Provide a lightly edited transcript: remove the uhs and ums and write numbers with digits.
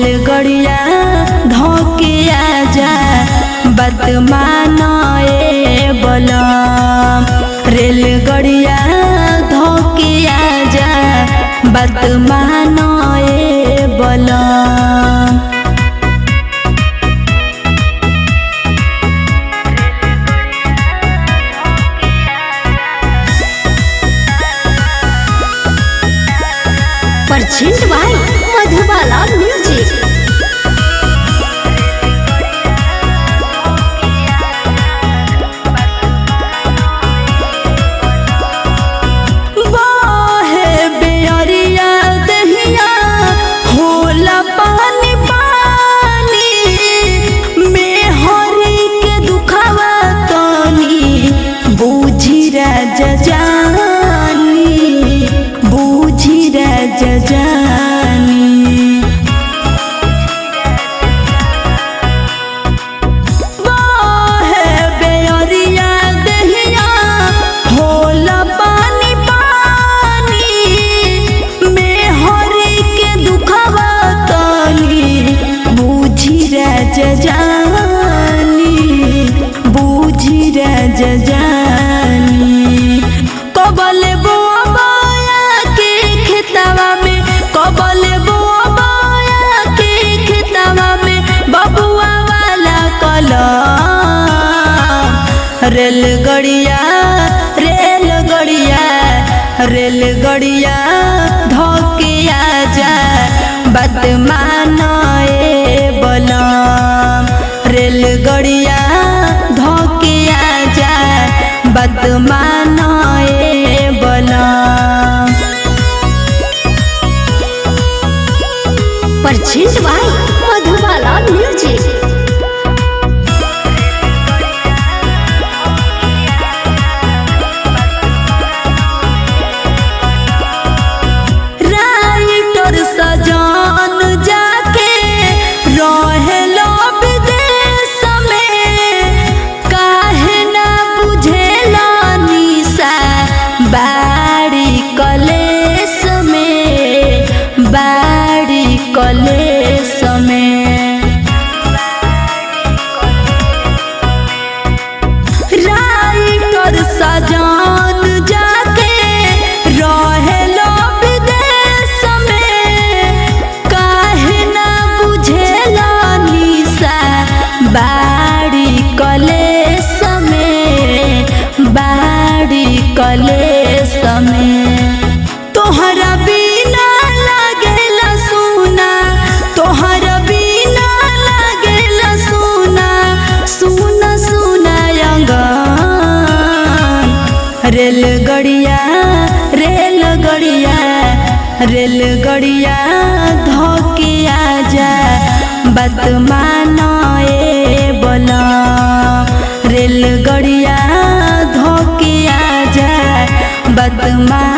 रेलगड़िया धोके आजा बात मानो ए बलम। रेलगड़िया धोके आजा बात मानो ए बलम। Parchment by Madhubala music. बाहे बेअरिया दहिया होला पानी पानी मेहरी के दुखावा तनी बूझी राजा जानी बूझी राजा जानी। बाहे बेअरिया दहिया होला पानी पानी मेहरी के दुखावा तनी बूझी राजा जानी बूझी राजा जानी। कबले बोया के खेतवा में कबले बोया के खेतवा में बबुआ वाला कलम। रेलगड़िया रेलगड़िया रेलगड़िया धोके आजा बात मानो ए बलम। रेलगड़िया धोके आजा बात मानो ए बलम। Parchment by Madhubala music. Writer सजन जाके रहेलो विदेश में काहे ना बुझेला निशा बाड़ी कलेश में बाड़ी कलेश में। राइटर सजन जाके रहेलो विदेश में काहे ना बुझेला निशा बाड़ी कलेश में बाड़ी कलेश में। तोहरा बिना लागेला सुना तोहरा बिना लागेला सुना सुना सुना अंगन। रेलगड़िया रेलगड़िया रेलगड़िया धोके आजा बात मानो ए बलम। रेलगड़िया धोके आजा बात मानो